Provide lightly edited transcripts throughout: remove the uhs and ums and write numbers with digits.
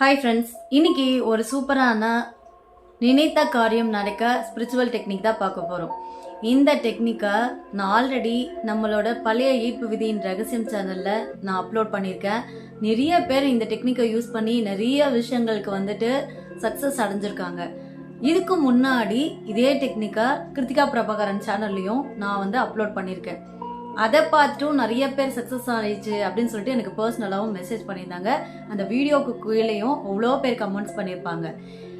Hi friends, இன்னைக்கு ஒரு சூப்பரான நினைத்த காரியம் நடக்க ஸ்பிரிச்சுவல் டெக்னிக் தான் பார்க்க போகிறோம். இந்த டெக்னிக்கை நான் ஆல்ரெடி நம்மளோட பழைய ஈர்ப்பு விதியின் ரகசியம் சேனலில் நான் அப்லோட் பண்ணியிருக்கேன். நிறைய பேர் இந்த டெக்னிக்கை யூஸ் பண்ணி நிறைய விஷயங்களுக்கு வந்துட்டு சக்ஸஸ் அடைஞ்சிருக்காங்க. இதுக்கு முன்னாடி இதே டெக்னிக்கை கிருத்திகா பிரபாகரன் சேனல்லையும் நான் வந்து அப்லோட் பண்ணியிருக்கேன். அதை பார்த்துட்டும் நிறைய பேர் சக்ஸஸ் ஆயிடுச்சு அப்படின்னு சொல்லிட்டு எனக்கு பர்சனலாகவும் மெசேஜ் பண்ணியிருந்தாங்க. அந்த வீடியோவுக்கு கீழேயும் அவ்வளோ பேர் கமெண்ட்ஸ் பண்ணியிருப்பாங்க.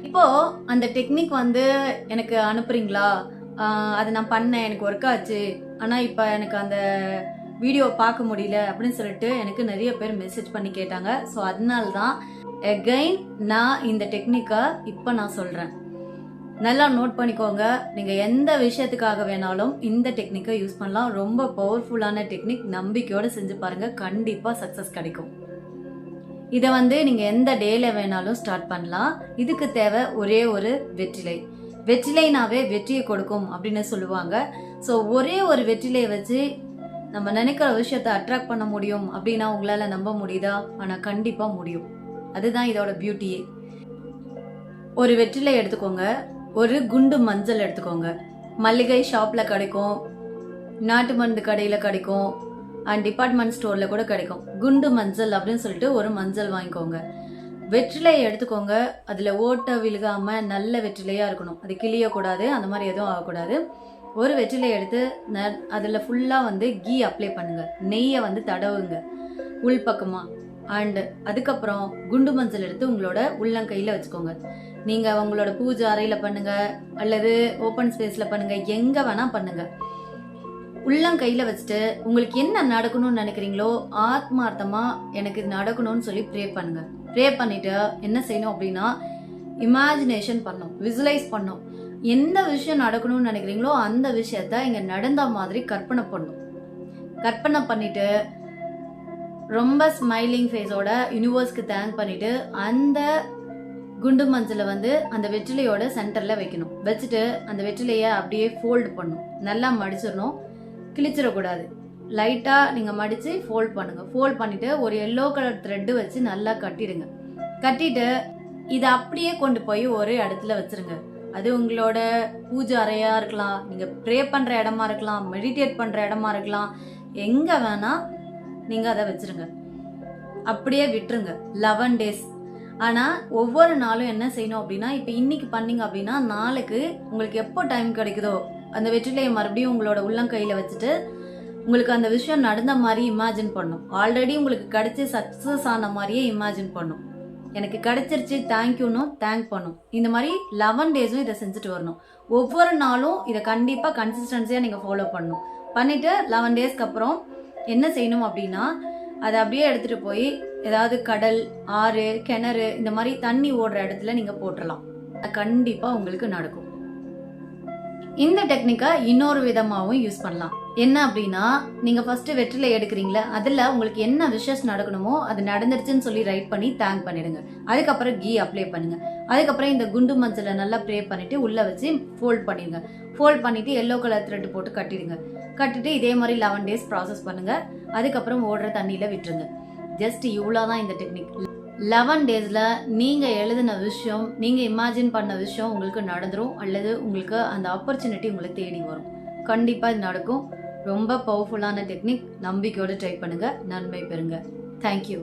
இப்போது அந்த டெக்னிக் வந்து எனக்கு அனுப்புறீங்களா, அதை நான் பண்ணேன், எனக்கு ஒர்க் ஆச்சு, ஆனால் இப்போ எனக்கு அந்த வீடியோ பார்க்க முடியல அப்படின்னு சொல்லிட்டு எனக்கு நிறைய பேர் மெசேஜ் பண்ணி கேட்டாங்க. ஸோ அதனால தான் எகைன் நான் இந்த டெக்னிக்கை இப்போ நான் சொல்கிறேன். நல்லா நோட் பண்ணிக்கோங்க. நீங்கள் எந்த விஷயத்துக்காக வேணாலும் இந்த டெக்னிக்கை யூஸ் பண்ணலாம். ரொம்ப பவர்ஃபுல்லான டெக்னிக். நம்பிக்கையோடு செஞ்சு பாருங்கள், கண்டிப்பாக சக்ஸஸ் கிடைக்கும். இதை வந்து நீங்கள் எந்த டேல வேணாலும் ஸ்டார்ட் பண்ணலாம். இதுக்கு தேவை ஒரே ஒரு வெற்றிலை. வெற்றிலைனாவே வெற்றியை கொடுக்கும் அப்படின்னு சொல்லுவாங்க. ஸோ ஒரே ஒரு வெற்றிலையை வச்சு நம்ம நினைக்கிற விஷயத்தை அட்ராக்ட் பண்ண முடியும் அப்படின்னா உங்களால் நம்ப முடியுதா? ஆனால் கண்டிப்பாக முடியும். அதுதான் இதோட பியூட்டியே. ஒரு வெற்றிலை எடுத்துக்கோங்க. ஒரு குண்டு மஞ்சள் எடுத்துக்கோங்க. மல்லிகை ஷாப்பில் கிடைக்கும், நாட்டு மருந்து கடையில் கிடைக்கும், அண்ட் டிபார்ட்மெண்ட் ஸ்டோரில் கூட கிடைக்கும். குண்டு மஞ்சள் அப்படின்னு சொல்லிட்டு ஒரு மஞ்சள் வாங்கிக்கோங்க. வெற்றிலையை எடுத்துக்கோங்க. அதில் ஓட்டை விழுகாமல் நல்ல வெற்றிலையாக இருக்கணும். அது கிளியக்கூடாது, அந்த மாதிரி எதுவும் ஆகக்கூடாது. ஒரு வெற்றிலையை எடுத்து அதில் ஃபுல்லாக வந்து கீ அப்ளை பண்ணுங்கள். நெய்யை வந்து தடவுங்க உள்பக்கமாக. அண்டு அதுக்கப்புறம் குண்டு மஞ்சள் எடுத்து உங்களோட உள்ளங்கையில் வச்சுக்கோங்க. நீங்கள் உங்களோட பூஜை அறையில் பண்ணுங்கள், அல்லது ஓப்பன் ஸ்பேஸில் பண்ணுங்கள், எங்கே வேணால் பண்ணுங்கள். உள்ளங்கையில் வச்சுட்டு உங்களுக்கு என்ன நடக்கணும்னு நினைக்கிறீங்களோ ஆத்மார்த்தமாக எனக்கு இது நடக்கணும்னு சொல்லி ப்ரே பண்ணுங்கள். ப்ரே பண்ணிவிட்டு என்ன செய்யணும் அப்படின்னா இமேஜினேஷன் பண்ணணும், விசுவலைஸ் பண்ணணும். எந்த விஷயம் நடக்கணும்னு நினைக்கிறீங்களோ அந்த விஷயத்த இங்கே நடந்த மாதிரி கற்பனை பண்ணணும். கற்பனை பண்ணிவிட்டு ரொம்ப ஸ்மைலிங் ஃபேஸோட யூனிவர்ஸ்க்கு தேங்க் பண்ணிவிட்டு அந்த குண்டு மஞ்சளை வந்து அந்த வெற்றிலையோட சென்டரில் வைக்கணும். வச்சுட்டு அந்த வெற்றிலையை அப்படியே ஃபோல்டு பண்ணணும். நல்லா மடிச்சிடணும், கிழிச்சிடக்கூடாது. லைட்டாக நீங்கள் மடித்து ஃபோல்ட் பண்ணுங்கள். ஃபோல்ட் பண்ணிவிட்டு ஒரு எல்லோ கலர் த்ரெட்டு வச்சு நல்லா கட்டிடுங்க. கட்டிட்டு இதை அப்படியே கொண்டு போய் ஒரு இடத்துல வச்சுருங்க. அது உங்களோட பூஜை அறையாக இருக்கலாம், நீங்கள் ப்ரே பண்ணுற இடமா இருக்கலாம், மெடிடேட் பண்ணுற இடமா இருக்கலாம், எங்கே வேணால் நீங்கள் அதை வச்சுருங்க. அப்படியே விட்டுருங்க 11 days. ஆனால் ஒவ்வொரு நாளும் என்ன செய்யணும் அப்படின்னா, இப்போ இன்னைக்கு பண்ணீங்க அப்படின்னா நாளைக்கு உங்களுக்கு எப்போ டைம் கிடைக்குதோ அந்த வெற்றிலையை மறுபடியும் உங்களோட உள்ளங்கையில் வச்சுட்டு உங்களுக்கு அந்த விஷயம் நடந்த மாதிரி இமேஜின் பண்ணும். ஆல்ரெடி உங்களுக்கு கிடைச்சி சக்ஸஸ் ஆன மாதிரியே இமேஜின் பண்ணும். எனக்கு கிடைச்சிருச்சு, தேங்க்யூன்னு தேங்க் பண்ணும். இந்த மாதிரி 11 days இதை செஞ்சுட்டு வரணும். ஒவ்வொரு நாளும் இதை கண்டிப்பாக கன்சிஸ்டன்சியாக நீங்கள் ஃபாலோ பண்ணணும். பண்ணிவிட்டு 11 daysக்கு அப்புறம் என்ன செய்யணும் அப்படின்னா, அதை அப்படியே எடுத்துகிட்டு போய் ஏதாவது கடல், ஆறு, கிணறு, இந்த மாதிரி தண்ணி ஓடுற இடத்துல நீங்கள் போட்டுடலாம். கண்டிப்பாக உங்களுக்கு நடக்கும். இந்த டெக்னிக்கை இன்னொரு விதமாகவும் யூஸ் பண்ணலாம். என்ன அப்படின்னா, நீங்கள் ஃபஸ்ட்டு வெற்றிலை எடுக்கிறீங்களே, அதில் உங்களுக்கு என்ன விஷஸ் நடக்கணுமோ அது நடந்துருச்சுன்னு சொல்லி ரைட் பண்ணி தேங்க் பண்ணிடுங்க. அதுக்கப்புறம் கீ அப்ளை பண்ணுங்க. அதுக்கப்புறம் இந்த குண்டு மஞ்சளை நல்லா ப்ரே பண்ணிவிட்டு உள்ளே வச்சு ஃபோல்ட் பண்ணிடுங்க. ஃபோல்ட் பண்ணிவிட்டு எல்லோ கலர் த்ரெட் போட்டு கட்டிடுங்க. கட்டிட்டு இதே மாதிரி 11 days ப்ராசஸ் பண்ணுங்கள். அதுக்கப்புறம் ஓடுற தண்ணியில் விட்டுருங்க. ஜஸ்ட் இவ்வளோ தான் இந்த டெக்னிக். 11 daysல நீங்கள் எழுதின விஷயம், நீங்கள் இமேஜின் பண்ண விஷயம் உங்களுக்கு நடந்துரும், அல்லது உங்களுக்கு அந்த ஆப்பர்ச்சுனிட்டி உங்களை தேடி வரும். கண்டிப்பாக இது நடக்கும். ரொம்ப பவர்ஃபுல்லான டெக்னிக். நம்பிக்கையோடு ட்ரை பண்ணுங்கள், நன்மை பெறுங்க. தேங்க்யூ.